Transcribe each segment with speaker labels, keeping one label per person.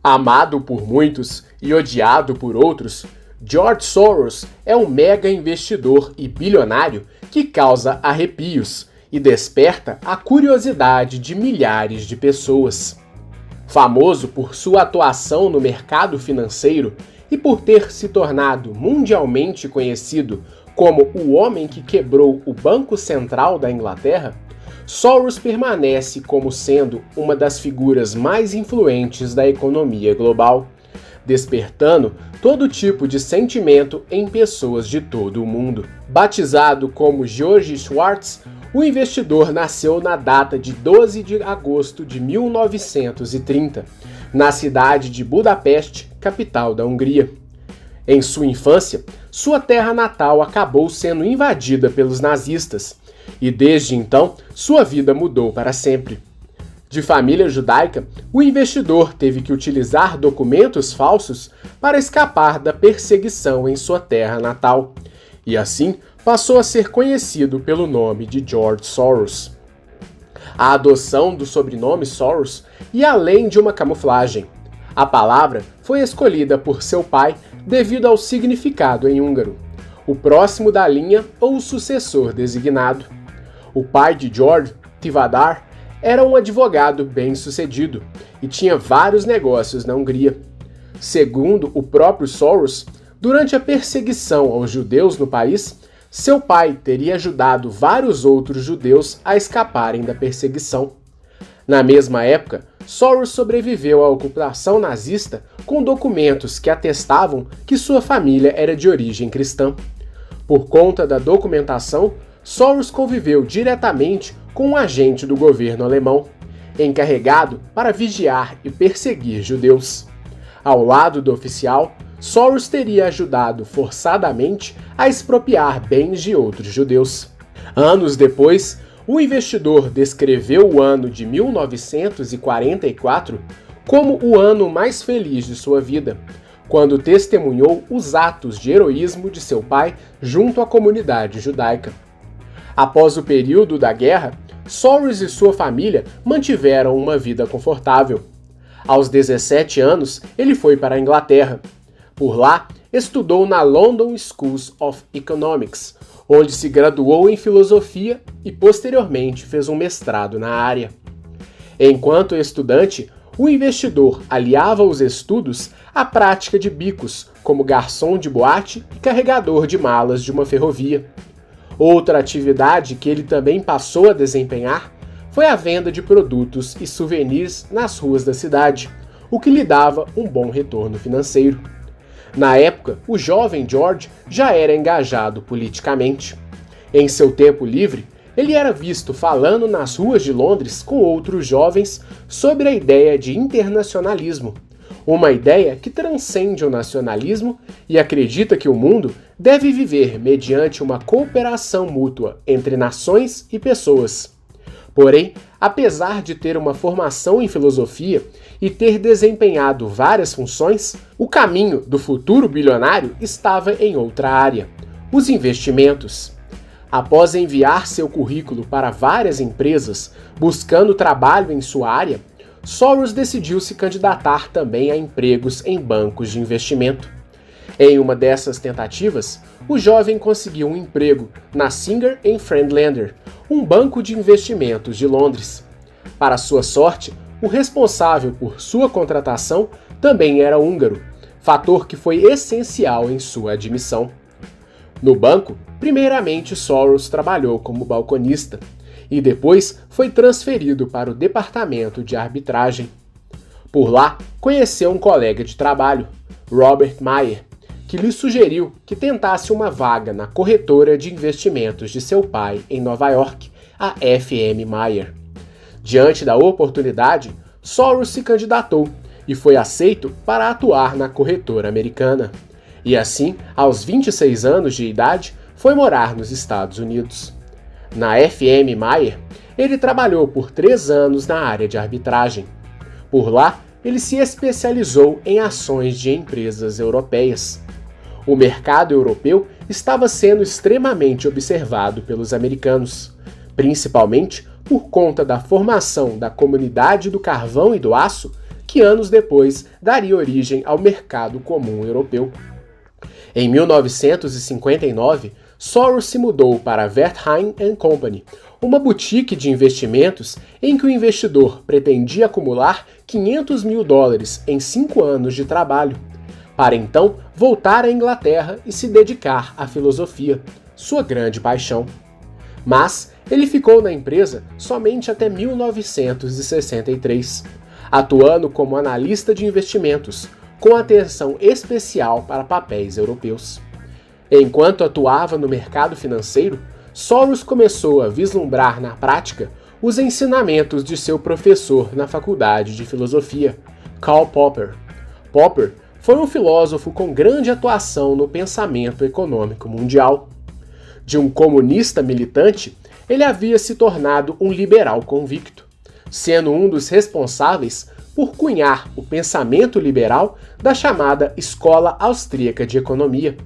Speaker 1: Amado por muitos e odiado por outros, George Soros é um mega investidor e bilionário que causa arrepios e desperta a curiosidade de milhares de pessoas. Famoso por sua atuação no mercado financeiro e por ter se tornado mundialmente conhecido como o homem que quebrou o Banco Central da Inglaterra, Soros permanece como sendo uma das figuras mais influentes da economia global, despertando todo tipo de sentimento em pessoas de todo o mundo. Batizado como George Schwartz, o investidor nasceu na data de 12 de agosto de 1930, na cidade de Budapeste, capital da Hungria. Em sua infância, sua terra natal acabou sendo invadida pelos nazistas, e desde então sua vida mudou para sempre. De família judaica, o investidor teve que utilizar documentos falsos para escapar da perseguição em sua terra natal, e assim passou a ser conhecido pelo nome de George Soros. A adoção do sobrenome Soros ia além de uma camuflagem. A palavra foi escolhida por seu pai devido ao significado em húngaro, o próximo da linha ou o sucessor designado. O pai de George, Tivadar, era um advogado bem-sucedido e tinha vários negócios na Hungria. Segundo o próprio Soros, durante a perseguição aos judeus no país, seu pai teria ajudado vários outros judeus a escaparem da perseguição. Na mesma época, Soros sobreviveu à ocupação nazista com documentos que atestavam que sua família era de origem cristã. Por conta da documentação, Soros conviveu diretamente com um agente do governo alemão, encarregado para vigiar e perseguir judeus. Ao lado do oficial, Soros teria ajudado forçadamente a expropriar bens de outros judeus. Anos depois, o investidor descreveu o ano de 1944 como o ano mais feliz de sua vida, quando testemunhou os atos de heroísmo de seu pai junto à comunidade judaica. Após o período da guerra, Soros e sua família mantiveram uma vida confortável. Aos 17 anos, ele foi para a Inglaterra. Por lá, estudou na London School of Economics, onde se graduou em filosofia e posteriormente fez um mestrado na área. Enquanto estudante, o investidor aliava os estudos à prática de bicos, como garçom de boate e carregador de malas de uma ferrovia. Outra atividade que ele também passou a desempenhar foi a venda de produtos e souvenirs nas ruas da cidade, o que lhe dava um bom retorno financeiro. Na época, o jovem George já era engajado politicamente. Em seu tempo livre, ele era visto falando nas ruas de Londres com outros jovens sobre a ideia de internacionalismo, uma ideia que transcende o nacionalismo e acredita que o mundo deve viver mediante uma cooperação mútua entre nações e pessoas. Porém, apesar de ter uma formação em filosofia e ter desempenhado várias funções, o caminho do futuro bilionário estava em outra área: os investimentos. Após enviar seu currículo para várias empresas buscando trabalho em sua área, Soros decidiu se candidatar também a empregos em bancos de investimento. Em uma dessas tentativas, o jovem conseguiu um emprego na Singer Friedlander, um banco de investimentos de Londres. Para sua sorte, o responsável por sua contratação também era húngaro, fator que foi essencial em sua admissão. No banco, primeiramente Soros trabalhou como balconista e depois foi transferido para o departamento de arbitragem. Por lá, conheceu um colega de trabalho, Robert Mayer, que lhe sugeriu que tentasse uma vaga na corretora de investimentos de seu pai em Nova York, a F.M. Mayer. Diante da oportunidade, Soros se candidatou e foi aceito para atuar na corretora americana. E assim, aos 26 anos de idade, foi morar nos Estados Unidos. Na F.M. Mayer, ele trabalhou por 3 anos na área de arbitragem. Por lá, ele se especializou em ações de empresas europeias. O mercado europeu estava sendo extremamente observado pelos americanos, principalmente por conta da formação da Comunidade do Carvão e do Aço, que anos depois daria origem ao mercado comum europeu. Em 1959, Soros se mudou para a Wertheim & Company, uma boutique de investimentos em que o investidor pretendia acumular $500 mil em 5 anos de trabalho, para então voltar à Inglaterra e se dedicar à filosofia, sua grande paixão. Mas ele ficou na empresa somente até 1963, atuando como analista de investimentos, com atenção especial para papéis europeus. Enquanto atuava no mercado financeiro, Soros começou a vislumbrar na prática os ensinamentos de seu professor na faculdade de filosofia, Karl Popper. Popper foi um filósofo com grande atuação no pensamento econômico mundial. De um comunista militante, ele havia se tornado um liberal convicto, sendo um dos responsáveis por cunhar o pensamento liberal da chamada Escola Austríaca de Economia,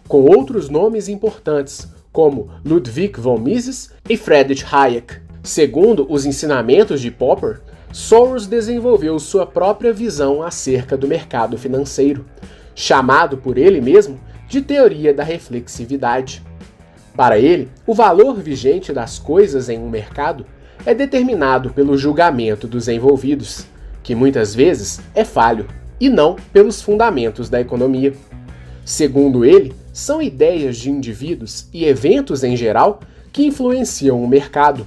Speaker 1: com outros nomes importantes, como Ludwig von Mises e Friedrich Hayek. Segundo os ensinamentos de Popper, Soros desenvolveu sua própria visão acerca do mercado financeiro, chamado por ele mesmo de teoria da reflexividade. Para ele, o valor vigente das coisas em um mercado é determinado pelo julgamento dos envolvidos, que muitas vezes é falho, e não pelos fundamentos da economia. Segundo ele, são ideias de indivíduos e eventos em geral que influenciam o mercado,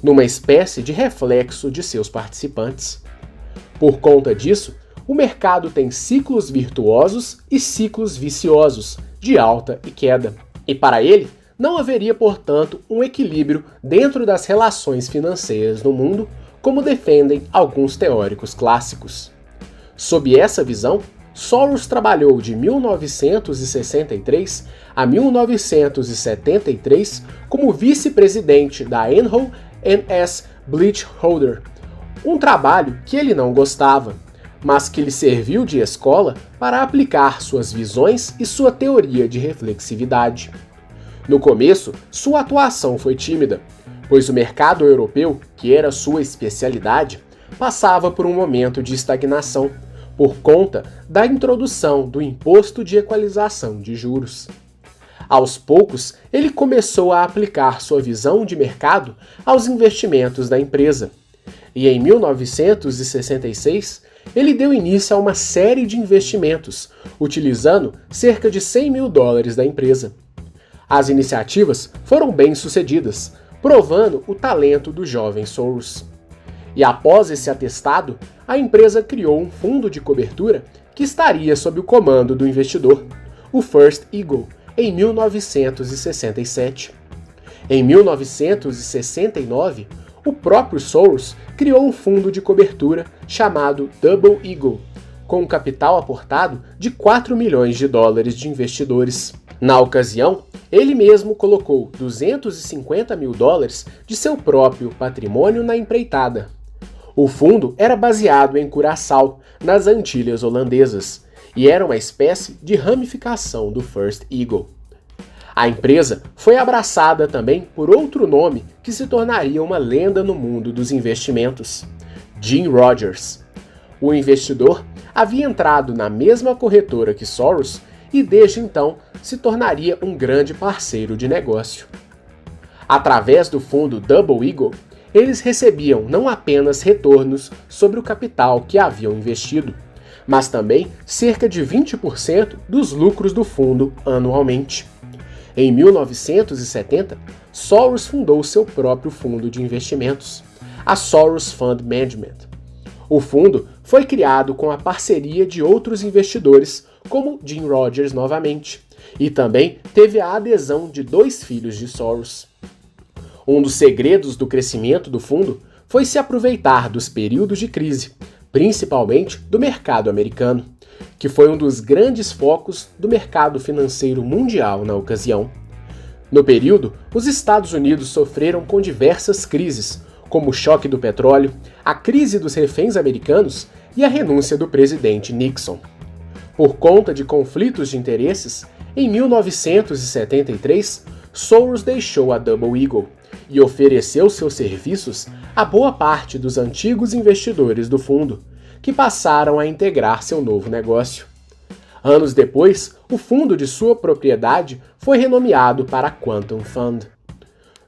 Speaker 1: numa espécie de reflexo de seus participantes. Por conta disso, o mercado tem ciclos virtuosos e ciclos viciosos, de alta e queda. E para ele, não haveria, portanto, um equilíbrio dentro das relações financeiras no mundo, como defendem alguns teóricos clássicos. Sob essa visão, Soros trabalhou de 1963 a 1973 como vice-presidente da Enron N.S. Bleachholder, um trabalho que ele não gostava, mas que lhe serviu de escola para aplicar suas visões e sua teoria de reflexividade. No começo, sua atuação foi tímida, pois o mercado europeu, que era sua especialidade, passava por um momento de estagnação, por conta da introdução do imposto de equalização de juros. Aos poucos, ele começou a aplicar sua visão de mercado aos investimentos da empresa, e em 1966, ele deu início a uma série de investimentos, utilizando cerca de $100 mil da empresa. As iniciativas foram bem-sucedidas, provando o talento do jovem Soros. E após esse atestado, a empresa criou um fundo de cobertura que estaria sob o comando do investidor, o First Eagle, em 1967. Em 1969, o próprio Soros criou um fundo de cobertura chamado Double Eagle, com um capital aportado de $4 milhões de investidores. Na ocasião, ele mesmo colocou $250 mil de seu próprio patrimônio na empreitada. O fundo era baseado em Curaçao, nas Antilhas Holandesas, e era uma espécie de ramificação do First Eagle. A empresa foi abraçada também por outro nome que se tornaria uma lenda no mundo dos investimentos: Jim Rogers. O investidor havia entrado na mesma corretora que Soros e desde então se tornaria um grande parceiro de negócio. Através do fundo Double Eagle, eles recebiam não apenas retornos sobre o capital que haviam investido, mas também cerca de 20% dos lucros do fundo anualmente. Em 1970, Soros fundou seu próprio fundo de investimentos, a Soros Fund Management. O fundo foi criado com a parceria de outros investidores, como Jim Rogers novamente, e também teve a adesão de 2 filhos de Soros. Um dos segredos do crescimento do fundo foi se aproveitar dos períodos de crise, principalmente do mercado americano, que foi um dos grandes focos do mercado financeiro mundial na ocasião. No período, os Estados Unidos sofreram com diversas crises, como o choque do petróleo, a crise dos reféns americanos e a renúncia do presidente Nixon. Por conta de conflitos de interesses, em 1973, Soros deixou a Double Eagle e ofereceu seus serviços a boa parte dos antigos investidores do fundo, que passaram a integrar seu novo negócio. Anos depois, o fundo de sua propriedade foi renomeado para Quantum Fund.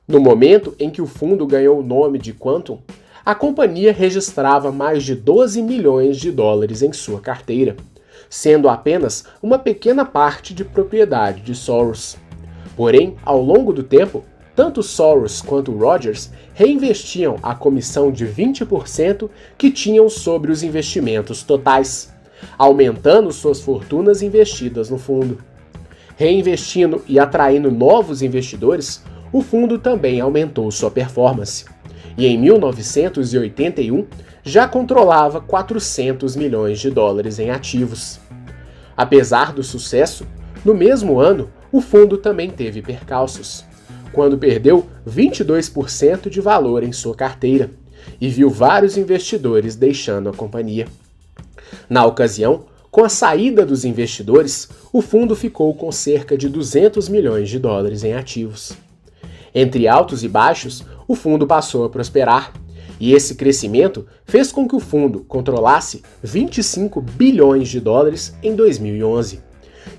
Speaker 1: No momento em que o fundo ganhou o nome de Quantum, a companhia registrava mais de 12 milhões de dólares em sua carteira, sendo apenas uma pequena parte de propriedade de Soros. Porém, ao longo do tempo, tanto Soros quanto Rogers reinvestiam a comissão de 20% que tinham sobre os investimentos totais, aumentando suas fortunas investidas no fundo. Reinvestindo e atraindo novos investidores, o fundo também aumentou sua performance. E em 1981 já controlava 400 milhões de dólares em ativos. Apesar do sucesso, no mesmo ano, o fundo também teve percalços, quando perdeu 22% de valor em sua carteira e viu vários investidores deixando a companhia. Na ocasião, com a saída dos investidores, o fundo ficou com cerca de 200 milhões de dólares em ativos. Entre altos e baixos, o fundo passou a prosperar, e esse crescimento fez com que o fundo controlasse 25 bilhões de dólares em 2011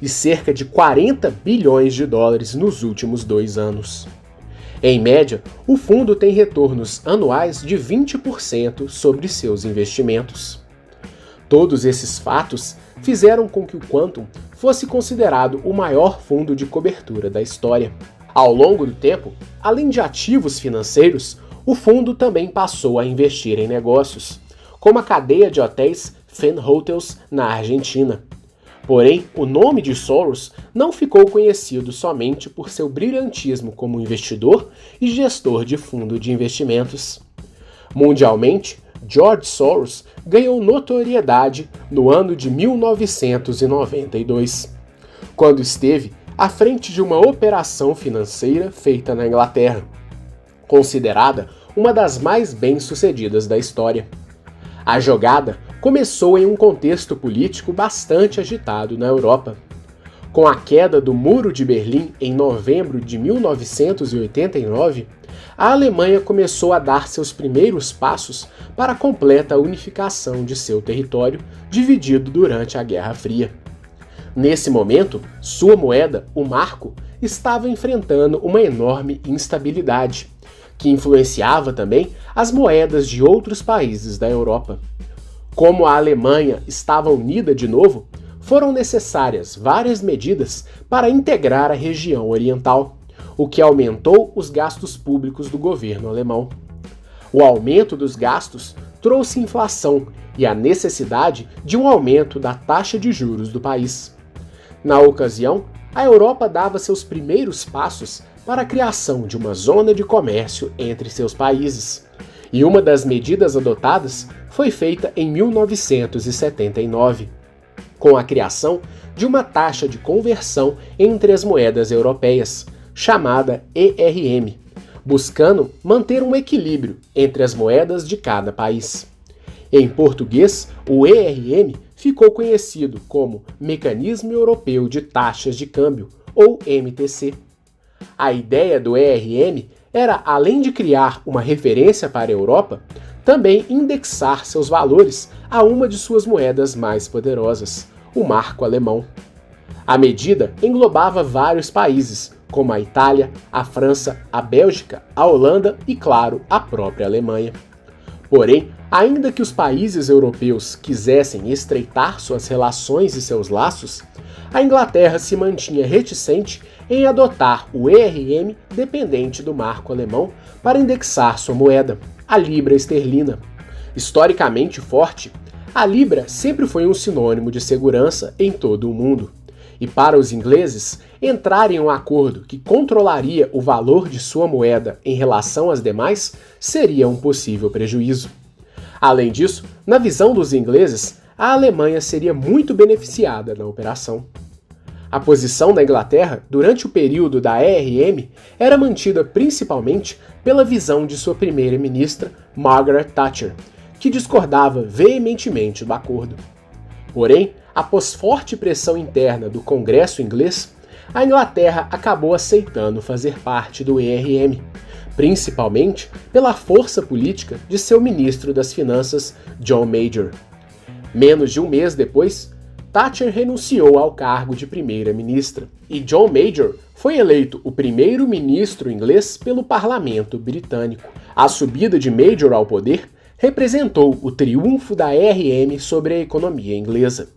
Speaker 1: e cerca de 40 bilhões de dólares nos últimos 2 anos. Em média, o fundo tem retornos anuais de 20% sobre seus investimentos. Todos esses fatos fizeram com que o Quantum fosse considerado o maior fundo de cobertura da história. Ao longo do tempo, além de ativos financeiros, o fundo também passou a investir em negócios, como a cadeia de hotéis Fan Hotels na Argentina. Porém, o nome de Soros não ficou conhecido somente por seu brilhantismo como investidor e gestor de fundo de investimentos. Mundialmente, George Soros ganhou notoriedade no ano de 1992, quando esteve à frente de uma operação financeira feita na Inglaterra, considerada uma das mais bem-sucedidas da história. A jogada começou em um contexto político bastante agitado na Europa. Com a queda do Muro de Berlim em novembro de 1989, a Alemanha começou a dar seus primeiros passos para a completa unificação de seu território, dividido durante a Guerra Fria. Nesse momento, sua moeda, o marco, estava enfrentando uma enorme instabilidade, que influenciava também as moedas de outros países da Europa. Como a Alemanha estava unida de novo, foram necessárias várias medidas para integrar a região oriental, o que aumentou os gastos públicos do governo alemão. O aumento dos gastos trouxe inflação e a necessidade de um aumento da taxa de juros do país. Na ocasião, a Europa dava seus primeiros passos para a criação de uma zona de comércio entre seus países, e uma das medidas adotadas foi feita em 1979, com a criação de uma taxa de conversão entre as moedas europeias, chamada ERM, buscando manter um equilíbrio entre as moedas de cada país. Em português, o ERM ficou conhecido como Mecanismo Europeu de Taxas de Câmbio, ou MTC. A ideia do ERM era, além de criar uma referência para a Europa, também indexar seus valores a uma de suas moedas mais poderosas, o marco alemão. A medida englobava vários países, como a Itália, a França, a Bélgica, a Holanda e, claro, a própria Alemanha. Porém, ainda que os países europeus quisessem estreitar suas relações e seus laços, a Inglaterra se mantinha reticente em adotar o ERM dependente do marco alemão para indexar sua moeda, a libra esterlina. Historicamente forte, a libra sempre foi um sinônimo de segurança em todo o mundo. E para os ingleses, entrar em um acordo que controlaria o valor de sua moeda em relação às demais seria um possível prejuízo. Além disso, na visão dos ingleses, a Alemanha seria muito beneficiada na operação. A posição da Inglaterra durante o período da ERM era mantida principalmente pela visão de sua primeira-ministra, Margaret Thatcher, que discordava veementemente do acordo. Porém, após forte pressão interna do Congresso inglês, a Inglaterra acabou aceitando fazer parte do ERM, principalmente pela força política de seu ministro das Finanças, John Major. Menos de um mês depois, Thatcher renunciou ao cargo de primeira-ministra e John Major foi eleito o primeiro-ministro inglês pelo parlamento britânico. A subida de Major ao poder representou o triunfo da RM sobre a economia inglesa.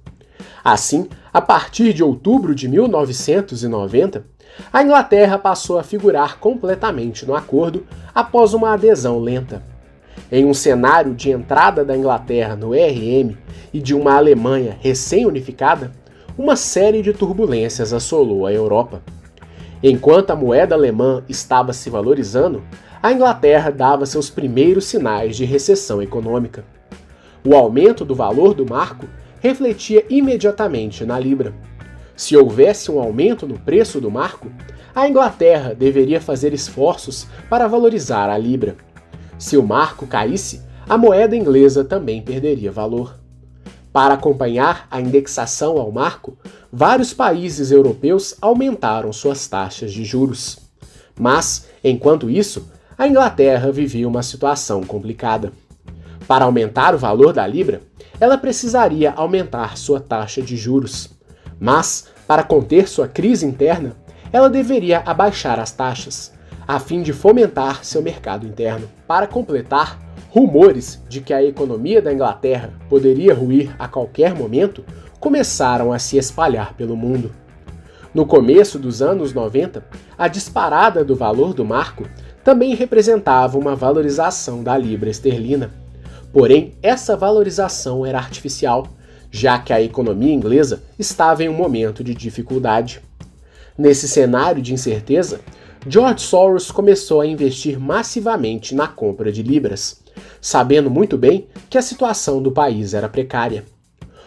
Speaker 1: Assim, a partir de outubro de 1990, a Inglaterra passou a figurar completamente no acordo após uma adesão lenta. Em um cenário de entrada da Inglaterra no ERM e de uma Alemanha recém-unificada, uma série de turbulências assolou a Europa. Enquanto a moeda alemã estava se valorizando, a Inglaterra dava seus primeiros sinais de recessão econômica. O aumento do valor do marco refletia imediatamente na libra. Se houvesse um aumento no preço do marco, a Inglaterra deveria fazer esforços para valorizar a libra. Se o marco caísse, a moeda inglesa também perderia valor. Para acompanhar a indexação ao marco, vários países europeus aumentaram suas taxas de juros. Mas, enquanto isso, a Inglaterra vivia uma situação complicada. Para aumentar o valor da libra, ela precisaria aumentar sua taxa de juros. Mas, para conter sua crise interna, ela deveria abaixar as taxas, a fim de fomentar seu mercado interno. Para completar, rumores de que a economia da Inglaterra poderia ruir a qualquer momento começaram a se espalhar pelo mundo. No começo dos anos 90, a disparada do valor do marco também representava uma valorização da libra esterlina. Porém, essa valorização era artificial, já que a economia inglesa estava em um momento de dificuldade. Nesse cenário de incerteza, George Soros começou a investir massivamente na compra de libras, sabendo muito bem que a situação do país era precária.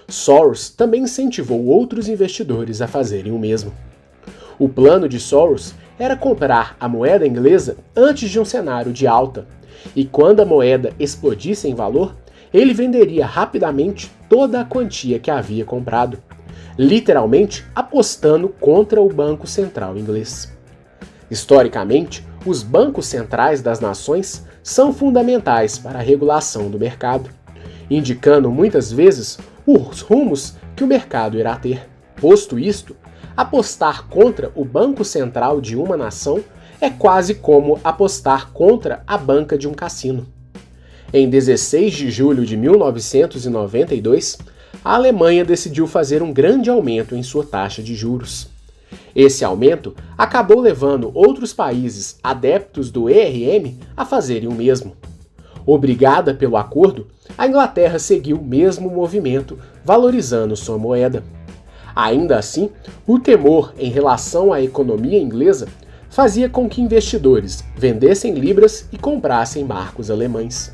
Speaker 1: Soros também incentivou outros investidores a fazerem o mesmo. O plano de Soros era comprar a moeda inglesa antes de um cenário de alta, e quando a moeda explodisse em valor, ele venderia rapidamente toda a quantia que havia comprado, literalmente apostando contra o Banco Central inglês. Historicamente, os bancos centrais das nações são fundamentais para a regulação do mercado, indicando muitas vezes os rumos que o mercado irá ter. Posto isto, apostar contra o Banco Central de uma nação é quase como apostar contra a banca de um cassino. Em 16 de julho de 1992, a Alemanha decidiu fazer um grande aumento em sua taxa de juros. Esse aumento acabou levando outros países adeptos do ERM a fazerem o mesmo. Obrigada pelo acordo, a Inglaterra seguiu o mesmo movimento, valorizando sua moeda. Ainda assim, o temor em relação à economia inglesa fazia com que investidores vendessem libras e comprassem marcos alemães.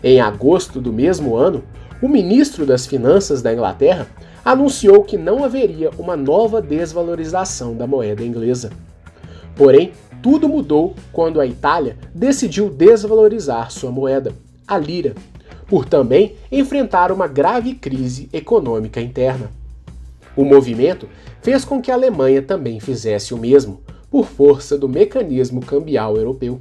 Speaker 1: Em agosto do mesmo ano, o ministro das Finanças da Inglaterra anunciou que não haveria uma nova desvalorização da moeda inglesa. Porém, tudo mudou quando a Itália decidiu desvalorizar sua moeda, a lira, por também enfrentar uma grave crise econômica interna. O movimento fez com que a Alemanha também fizesse o mesmo, por força do mecanismo cambial europeu.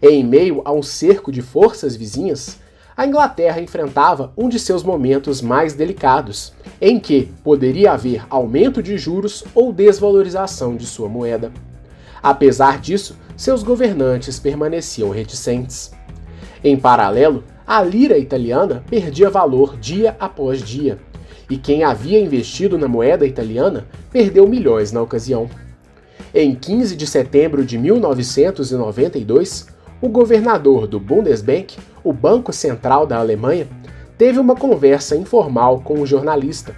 Speaker 1: Em meio a um cerco de forças vizinhas, a Inglaterra enfrentava um de seus momentos mais delicados, em que poderia haver aumento de juros ou desvalorização de sua moeda. Apesar disso, seus governantes permaneciam reticentes. Em paralelo, a lira italiana perdia valor dia após dia, e quem havia investido na moeda italiana perdeu milhões na ocasião. Em 15 de setembro de 1992, o governador do Bundesbank, o Banco Central da Alemanha, teve uma conversa informal com um jornalista,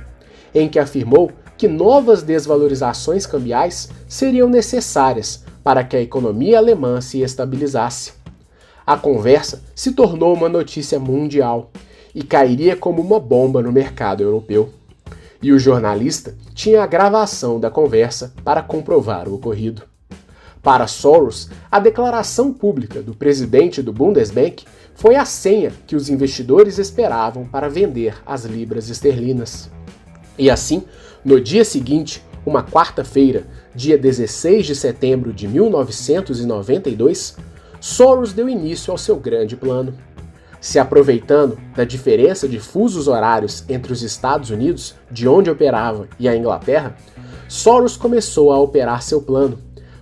Speaker 1: em que afirmou que novas desvalorizações cambiais seriam necessárias para que a economia alemã se estabilizasse. A conversa se tornou uma notícia mundial e cairia como uma bomba no mercado europeu. E o jornalista tinha a gravação da conversa para comprovar o ocorrido. Para Soros, a declaração pública do presidente do Bundesbank foi a senha que os investidores esperavam para vender as libras esterlinas. E assim, no dia seguinte, uma quarta-feira, dia 16 de setembro de 1992, Soros deu início ao seu grande plano. Se aproveitando da diferença de fusos horários entre os Estados Unidos, de onde operava, e a Inglaterra, Soros começou a operar seu plano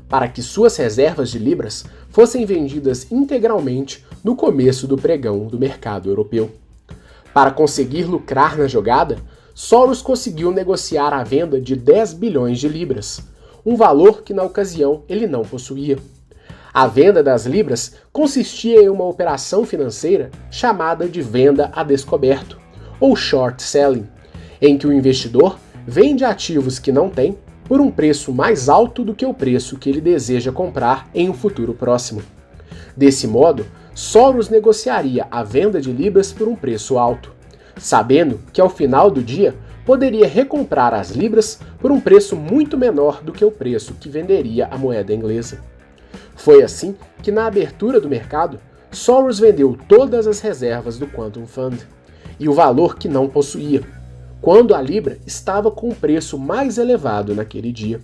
Speaker 1: para que suas reservas de libras fossem vendidas integralmente no começo do pregão do mercado europeu. Para conseguir lucrar na jogada, Soros conseguiu negociar a venda de 10 bilhões de libras, um valor que na ocasião ele não possuía. A venda das libras consistia em uma operação financeira chamada de venda a descoberto, ou short selling, em que o investidor vende ativos que não tem por um preço mais alto do que o preço que ele deseja comprar em um futuro próximo. Desse modo, Soros negociaria a venda de libras por um preço alto, sabendo que ao final do dia poderia recomprar as libras por um preço muito menor do que o preço que venderia a moeda inglesa. Foi assim que, na abertura do mercado, Soros vendeu todas as reservas do Quantum Fund e o valor que não possuía, quando a libra estava com o preço mais elevado naquele dia.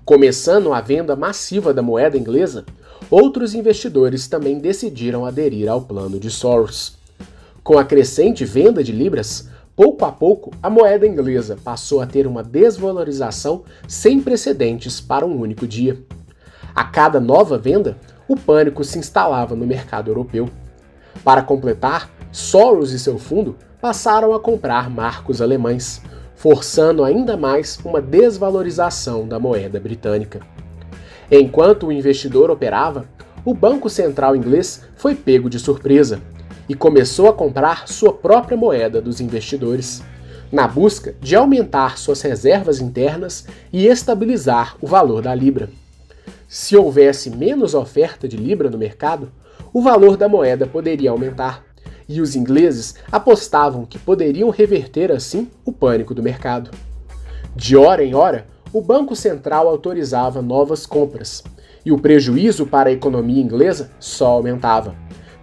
Speaker 1: Começando a venda massiva da moeda inglesa, outros investidores também decidiram aderir ao plano de Soros. Com a crescente venda de libras, pouco a pouco a moeda inglesa passou a ter uma desvalorização sem precedentes para um único dia. A cada nova venda, o pânico se instalava no mercado europeu. Para completar, Soros e seu fundo passaram a comprar marcos alemães, forçando ainda mais uma desvalorização da moeda britânica. Enquanto o investidor operava, o Banco Central inglês foi pego de surpresa e começou a comprar sua própria moeda dos investidores, na busca de aumentar suas reservas internas e estabilizar o valor da libra. Se houvesse menos oferta de libra no mercado, o valor da moeda poderia aumentar, e os ingleses apostavam que poderiam reverter assim o pânico do mercado. De hora em hora, o Banco Central autorizava novas compras, e o prejuízo para a economia inglesa só aumentava,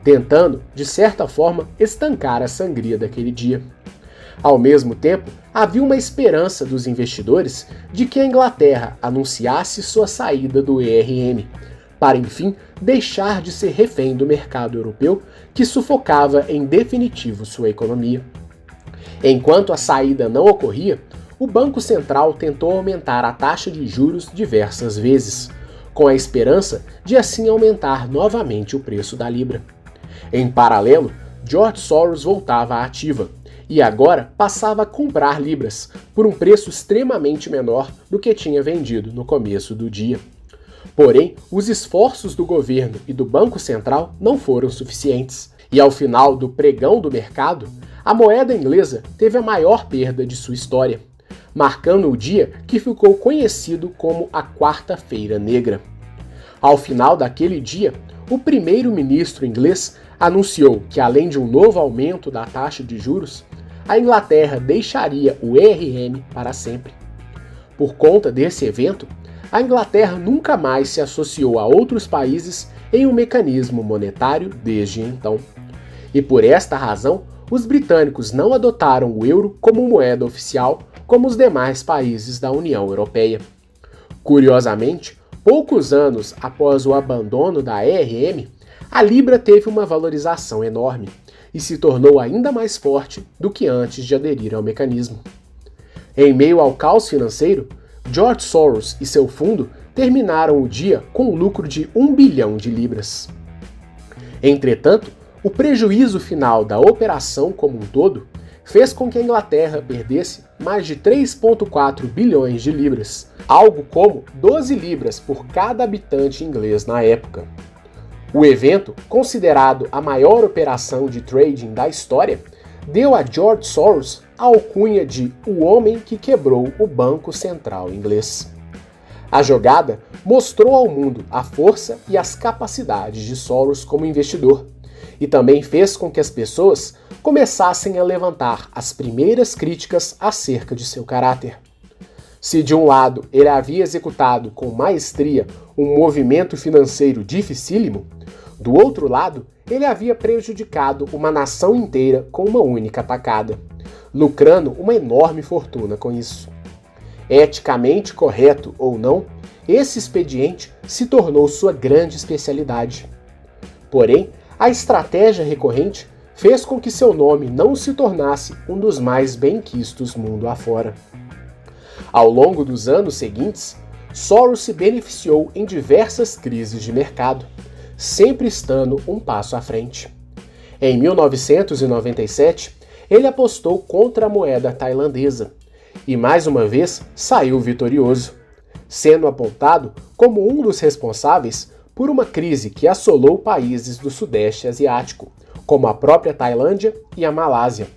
Speaker 1: tentando, de certa forma, estancar a sangria daquele dia. Ao mesmo tempo, havia uma esperança dos investidores de que a Inglaterra anunciasse sua saída do ERM, para enfim deixar de ser refém do mercado europeu que sufocava em definitivo sua economia. Enquanto a saída não ocorria, o Banco Central tentou aumentar a taxa de juros diversas vezes, com a esperança de assim aumentar novamente o preço da libra. Em paralelo, George Soros voltava à ativa, e agora passava a comprar libras por um preço extremamente menor do que tinha vendido no começo do dia. Porém, os esforços do governo e do Banco Central não foram suficientes, e ao final do pregão do mercado, a moeda inglesa teve a maior perda de sua história, marcando o dia que ficou conhecido como a Quarta-feira Negra. Ao final daquele dia, o primeiro-ministro inglês anunciou que, além de um novo aumento da taxa de juros, a Inglaterra deixaria o ERM para sempre. Por conta desse evento, a Inglaterra nunca mais se associou a outros países em um mecanismo monetário desde então. E por esta razão, os britânicos não adotaram o euro como moeda oficial como os demais países da União Europeia. Curiosamente, poucos anos após o abandono da ERM, a libra teve uma valorização enorme e se tornou ainda mais forte do que antes de aderir ao mecanismo. Em meio ao caos financeiro, George Soros e seu fundo terminaram o dia com um lucro de 1 bilhão de libras. Entretanto, o prejuízo final da operação como um todo fez com que a Inglaterra perdesse mais de 3,4 bilhões de libras, algo como 12 libras por cada habitante inglês na época. O evento, considerado a maior operação de trading da história, deu a George Soros a alcunha de o homem que quebrou o Banco Central inglês. A jogada mostrou ao mundo a força e as capacidades de Soros como investidor, e também fez com que as pessoas começassem a levantar as primeiras críticas acerca de seu caráter. Se de um lado ele havia executado com maestria um movimento financeiro dificílimo, do outro lado ele havia prejudicado uma nação inteira com uma única tacada, lucrando uma enorme fortuna com isso. Eticamente correto ou não, esse expediente se tornou sua grande especialidade. Porém, a estratégia recorrente fez com que seu nome não se tornasse um dos mais bem-quistos mundo afora. Ao longo dos anos seguintes, Soros se beneficiou em diversas crises de mercado, sempre estando um passo à frente. Em 1997, ele apostou contra a moeda tailandesa e, mais uma vez, saiu vitorioso, sendo apontado como um dos responsáveis por uma crise que assolou países do Sudeste Asiático, como a própria Tailândia e a Malásia.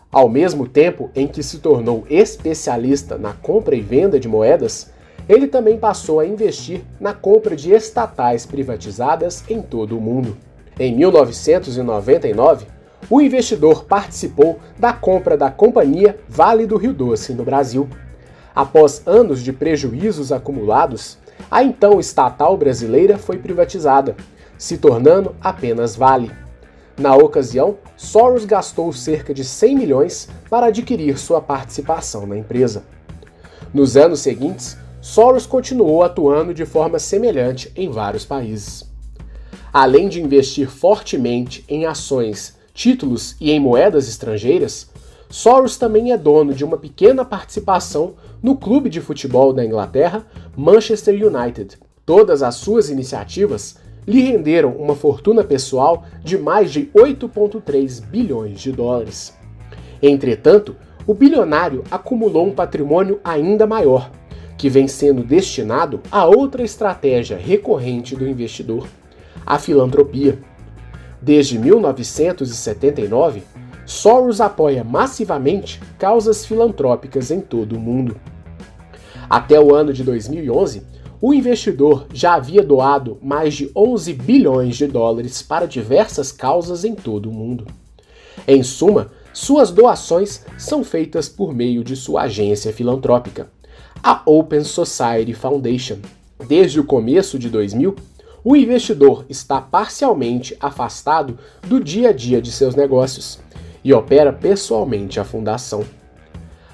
Speaker 1: Ao mesmo tempo em que se tornou especialista na compra e venda de moedas, ele também passou a investir na compra de estatais privatizadas em todo o mundo. Em 1999, o investidor participou da compra da Companhia Vale do Rio Doce no Brasil. Após anos de prejuízos acumulados, a então estatal brasileira foi privatizada, se tornando apenas Vale. Na ocasião, Soros gastou cerca de 100 milhões para adquirir sua participação na empresa. Nos anos seguintes, Soros continuou atuando de forma semelhante em vários países. Além de investir fortemente em ações, títulos e em moedas estrangeiras, Soros também é dono de uma pequena participação no clube de futebol da Inglaterra, Manchester United. Todas as suas iniciativas lhe renderam uma fortuna pessoal de mais de 8,3 bilhões de dólares. Entretanto, o bilionário acumulou um patrimônio ainda maior, que vem sendo destinado a outra estratégia recorrente do investidor, a filantropia. Desde 1979, Soros apoia massivamente causas filantrópicas em todo o mundo. Até o ano de 2011, o investidor já havia doado mais de 11 bilhões de dólares para diversas causas em todo o mundo. Em suma, suas doações são feitas por meio de sua agência filantrópica, a Open Society Foundation. Desde o começo de 2000, o investidor está parcialmente afastado do dia a dia de seus negócios e opera pessoalmente a fundação.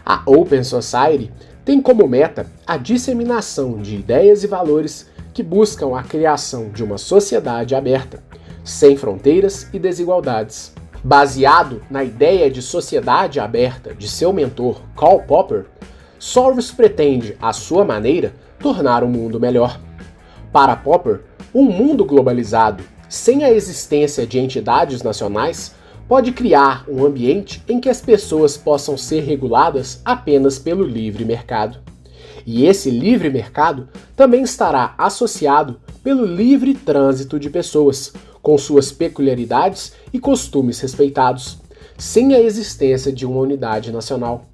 Speaker 1: A Open Society tem como meta a disseminação de ideias e valores que buscam a criação de uma sociedade aberta, sem fronteiras e desigualdades. Baseado na ideia de sociedade aberta de seu mentor Karl Popper, Soros pretende, à sua maneira, tornar o mundo melhor. Para Popper, um mundo globalizado, sem a existência de entidades nacionais, pode criar um ambiente em que as pessoas possam ser reguladas apenas pelo livre mercado. E esse livre mercado também estará associado pelo livre trânsito de pessoas, com suas peculiaridades e costumes respeitados, sem a existência de uma unidade nacional.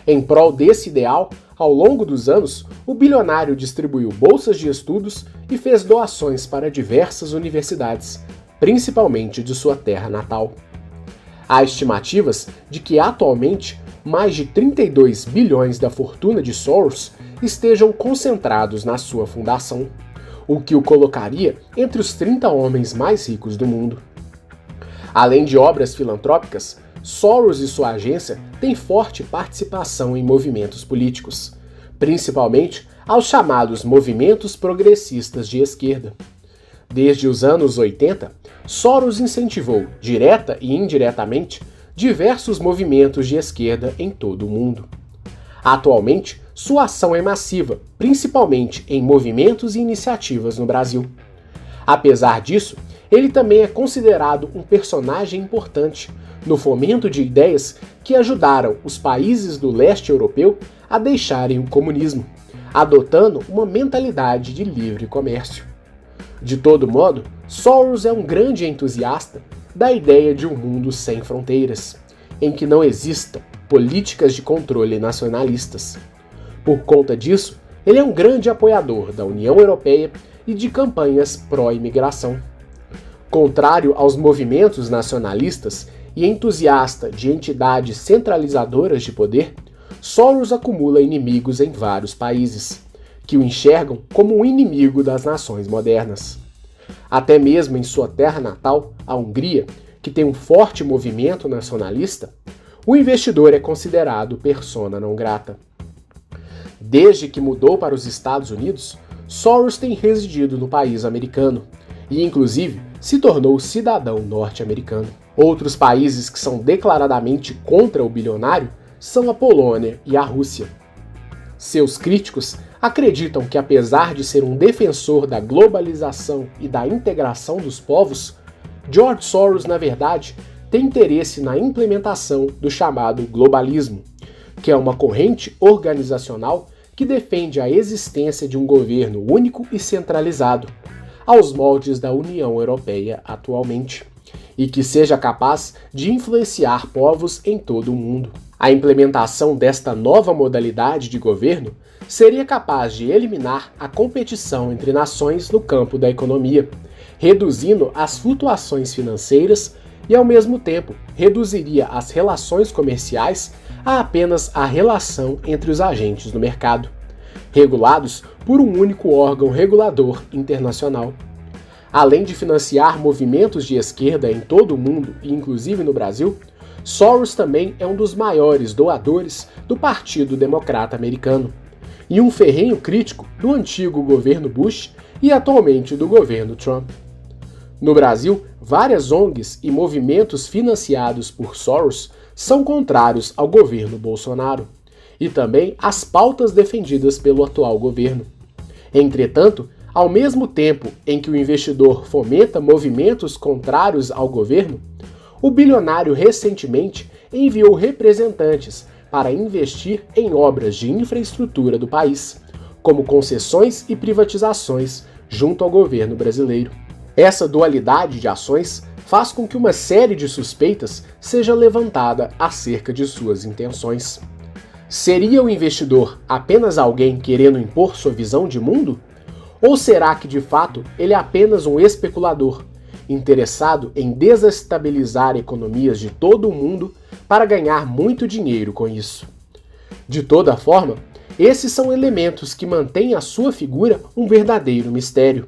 Speaker 1: Em prol desse ideal, ao longo dos anos, o bilionário distribuiu bolsas de estudos e fez doações para diversas universidades, principalmente de sua terra natal. Há estimativas de que atualmente mais de 32 bilhões da fortuna de Soros estejam concentrados na sua fundação, o que o colocaria entre os 30 homens mais ricos do mundo. Além de obras filantrópicas, Soros e sua agência têm forte participação em movimentos políticos, principalmente aos chamados movimentos progressistas de esquerda. Desde os anos 80, Soros incentivou, direta e indiretamente, diversos movimentos de esquerda em todo o mundo. Atualmente, sua ação é massiva, principalmente em movimentos e iniciativas no Brasil. Apesar disso, ele também é considerado um personagem importante no fomento de ideias que ajudaram os países do leste europeu a deixarem o comunismo, adotando uma mentalidade de livre comércio. De todo modo, Soros é um grande entusiasta da ideia de um mundo sem fronteiras, em que não existam políticas de controle nacionalistas. Por conta disso, ele é um grande apoiador da União Europeia e de campanhas pró-imigração. Contrário aos movimentos nacionalistas e entusiasta de entidades centralizadoras de poder, Soros acumula inimigos em vários países, que o enxergam como um inimigo das nações modernas. Até mesmo em sua terra natal, a Hungria, que tem um forte movimento nacionalista, o investidor é considerado persona não grata. Desde que mudou para os Estados Unidos, Soros tem residido no país americano e, inclusive, se tornou cidadão norte-americano. Outros países que são declaradamente contra o bilionário são a Polônia e a Rússia. Seus críticos acreditam que, apesar de ser um defensor da globalização e da integração dos povos, George Soros, na verdade, tem interesse na implementação do chamado globalismo, que é uma corrente organizacional que defende a existência de um governo único e centralizado, aos moldes da União Europeia atualmente, e que seja capaz de influenciar povos em todo o mundo. A implementação desta nova modalidade de governo seria capaz de eliminar a competição entre nações no campo da economia, reduzindo as flutuações financeiras e, ao mesmo tempo, reduziria as relações comerciais a apenas a relação entre os agentes do mercado, regulados por um único órgão regulador internacional. Além de financiar movimentos de esquerda em todo o mundo e inclusive no Brasil, Soros também é um dos maiores doadores do Partido Democrata Americano e um ferrenho crítico do antigo governo Bush e atualmente do governo Trump. No Brasil, várias ONGs e movimentos financiados por Soros são contrários ao governo Bolsonaro e também às pautas defendidas pelo atual governo. Entretanto, ao mesmo tempo em que o investidor fomenta movimentos contrários ao governo, o bilionário recentemente enviou representantes para investir em obras de infraestrutura do país, como concessões e privatizações junto ao governo brasileiro. Essa dualidade de ações faz com que uma série de suspeitas seja levantada acerca de suas intenções. Seria o investidor apenas alguém querendo impor sua visão de mundo? Ou será que, de fato, ele é apenas um especulador, interessado em desestabilizar economias de todo o mundo para ganhar muito dinheiro com isso? De toda forma, esses são elementos que mantêm a sua figura um verdadeiro mistério.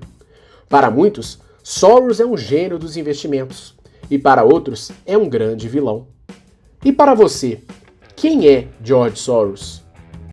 Speaker 1: Para muitos, Soros é um gênio dos investimentos, e para outros é um grande vilão. E para você, quem é George Soros?